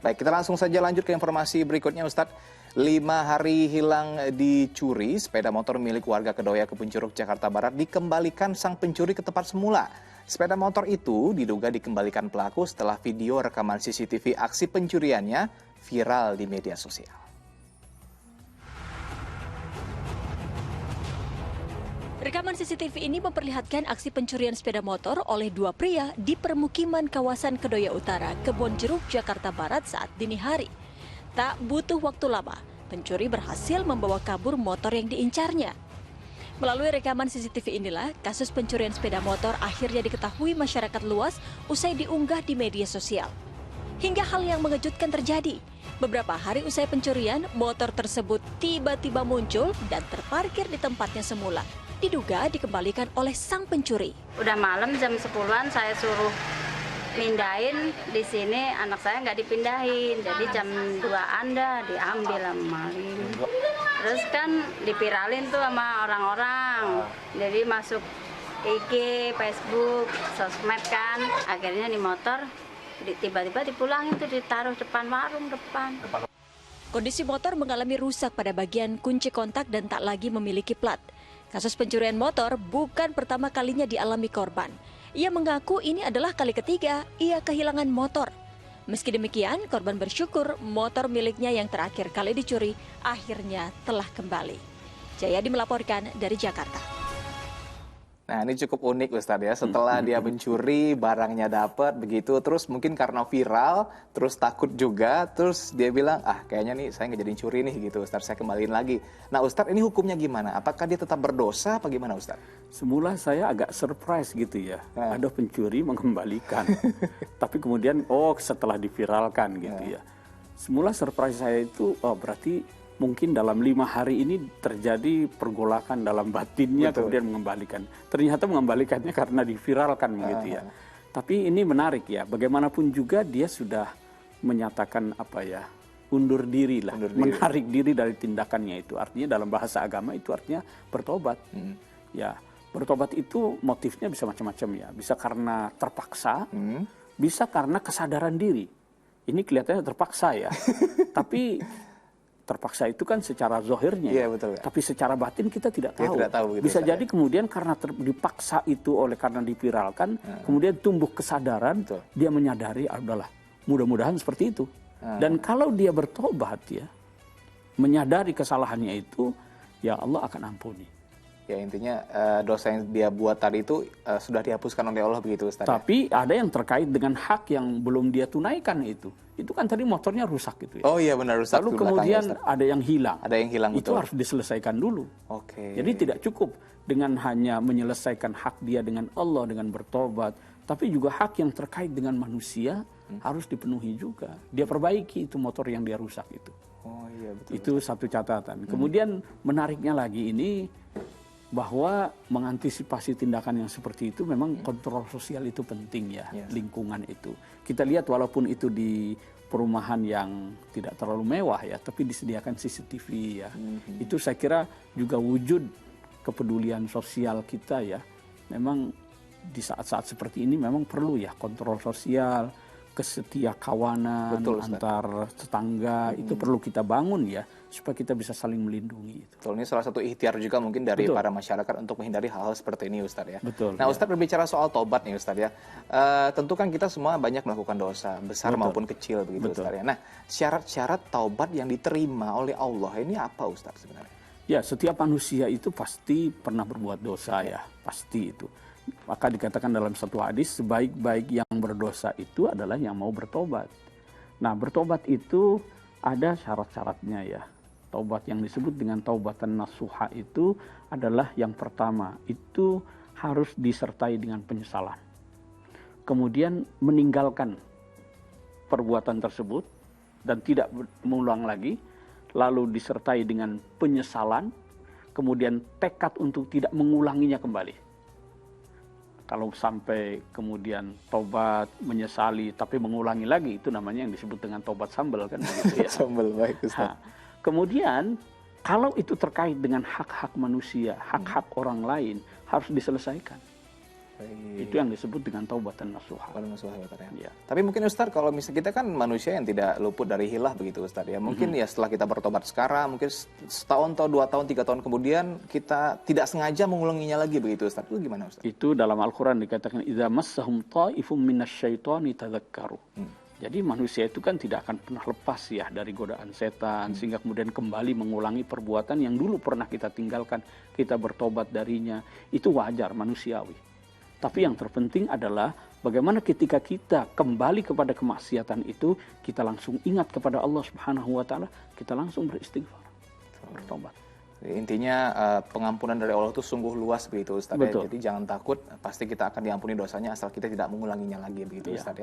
Baik, kita langsung saja lanjut ke informasi berikutnya, Ustadz. 5 hari hilang dicuri, sepeda motor milik warga Kedoya Kebun Jakarta Barat dikembalikan sang pencuri ke tempat semula. Sepeda motor itu diduga dikembalikan pelaku setelah video rekaman CCTV aksi pencuriannya viral di media sosial. Rekaman CCTV ini memperlihatkan aksi pencurian sepeda motor oleh dua pria di permukiman kawasan Kedoya Utara, Kebonjeruk, Jakarta Barat saat dini hari. Tak butuh waktu lama, pencuri berhasil membawa kabur motor yang diincarnya. Melalui rekaman CCTV inilah, kasus pencurian sepeda motor akhirnya diketahui masyarakat luas usai diunggah di media sosial. Hingga hal yang mengejutkan terjadi. Beberapa hari usai pencurian, motor tersebut tiba-tiba muncul dan terparkir di tempatnya semula. Diduga dikembalikan oleh sang pencuri. Udah malam jam 10-an saya suruh mindahin di sini, anak saya nggak dipindahin. Jadi jam 2-an dah diambil sama maling. Terus kan dipiralin tuh sama orang-orang. Jadi masuk IG, Facebook, sosmed kan. Akhirnya di motor tiba-tiba dipulangin tuh, ditaruh depan warung depan. Kondisi motor mengalami rusak pada bagian kunci kontak dan tak lagi memiliki plat. Kasus pencurian motor bukan pertama kalinya dialami korban. Ia mengaku ini adalah kali ketiga ia kehilangan motor. Meski demikian, korban bersyukur motor miliknya yang terakhir kali dicuri akhirnya telah kembali. Jayadi melaporkan dari Jakarta. Nah, ini cukup unik, Ustadz ya. Setelah dia mencuri, barangnya dapat begitu, terus mungkin karena viral, terus takut juga, terus dia bilang, kayaknya nih saya nggak jadi curi nih gitu, Ustadz, saya kembaliin lagi. Nah, Ustadz, ini hukumnya gimana? Apakah dia tetap berdosa apa gimana, Ustadz? Semula saya agak surprise gitu ya, ada pencuri mengembalikan. Tapi kemudian, setelah diviralkan gitu ya. Semula surprise saya itu, berarti mungkin dalam 5 hari ini terjadi pergolakan dalam batinnya. Betul. Kemudian mengembalikan. Ternyata mengembalikannya karena diviralkan begitu ya. Tapi ini menarik ya, bagaimanapun juga dia sudah menyatakan undur diri lah, menarik diri dari tindakannya itu. Artinya dalam bahasa agama itu artinya bertobat. Ya, bertobat itu motifnya bisa macam-macam ya. Bisa karena terpaksa, bisa karena kesadaran diri. Ini kelihatannya terpaksa ya. Tapi terpaksa itu kan secara zohirnya, betul, tapi secara batin kita tidak tahu. Tidak tahu gitu, bisa jadi kemudian karena dipaksa itu karena diviralkan, kemudian tumbuh kesadaran, dia menyadari adalah mudah-mudahan seperti itu. Dan kalau dia bertobat ya, menyadari kesalahannya itu, ya Allah akan ampuni. Ya intinya dosa yang dia buat tadi itu sudah dihapuskan oleh Allah begitu, Ustaz. Tapi ada yang terkait dengan hak yang belum dia tunaikan itu. Itu kan tadi motornya rusak gitu ya. Oh iya benar, rusak. Lalu kemudian ada yang hilang. Ada yang hilang, itu betul. harus diselesaikan dulu. Oke. Jadi tidak cukup dengan hanya menyelesaikan hak dia dengan Allah dengan bertobat, tapi juga hak yang terkait dengan manusia harus dipenuhi juga. Dia perbaiki itu motor yang dia rusak itu. Oh iya betul. Itu satu catatan. Kemudian menariknya lagi ini bahwa mengantisipasi tindakan yang seperti itu memang kontrol sosial itu penting ya, lingkungan itu. Kita lihat walaupun itu di perumahan yang tidak terlalu mewah ya, tapi disediakan CCTV ya. Itu saya kira juga wujud kepedulian sosial kita ya. Memang di saat-saat seperti ini memang perlu ya kontrol sosial, kesetiakawanan antar tetangga itu perlu kita bangun ya, supaya kita bisa saling melindungi. Betul, ini salah satu ikhtiar juga mungkin dari para masyarakat untuk menghindari hal-hal seperti ini, Ustadz ya. Betul. Nah, Ustadz berbicara soal tobat nih, Ustadz ya. Tentu kan kita semua banyak melakukan dosa, besar maupun kecil begitu, Ustadz ya. Nah, syarat-syarat taubat yang diterima oleh Allah ini apa, Ustadz sebenarnya? Ya, setiap manusia itu pasti pernah berbuat dosa ya, pasti itu. Maka dikatakan dalam satu hadis, sebaik-baik yang berdosa itu adalah yang mau bertobat. Nah, bertobat itu ada syarat-syaratnya ya. Taubat yang disebut dengan taubatan nasuha itu adalah yang pertama, itu harus disertai dengan penyesalan. Kemudian meninggalkan perbuatan tersebut dan tidak mengulang lagi, lalu disertai dengan penyesalan, kemudian tekad untuk tidak mengulanginya kembali. Kalau sampai kemudian tobat, menyesali, tapi mengulangi lagi, itu namanya yang disebut dengan tobat sambal kan begitu ya. Sambal, baik Ustaz. Kemudian kalau itu terkait dengan hak-hak manusia, hak-hak orang lain harus diselesaikan. Itu yang disebut dengan taubatan nasuha. Ya. Tapi mungkin Ustadz, kalau misalnya kita kan manusia yang tidak luput dari hilah begitu Ustadz ya. Mungkin ya setelah kita bertobat sekarang, mungkin setahun atau 2 tahun, 3 tahun kemudian kita tidak sengaja mengulanginya lagi begitu Ustadz. Itu gimana Ustadz? Itu dalam Al-Quran dikatakan idza massahum ta'ifum minasyaitani tadzakkaru. Jadi manusia itu kan tidak akan pernah lepas ya dari godaan setan, sehingga kemudian kembali mengulangi perbuatan yang dulu pernah kita tinggalkan, kita bertobat darinya. Itu wajar, manusiawi. Tapi yang terpenting adalah bagaimana ketika kita kembali kepada kemaksiatan itu, kita langsung ingat kepada Allah Subhanahu wa taala, kita langsung beristighfar, bertobat. Intinya pengampunan dari Allah itu sungguh luas begitu Ustaz ya. Jadi jangan takut, pasti kita akan diampuni dosanya asal kita tidak mengulanginya lagi begitu Ustaz ya.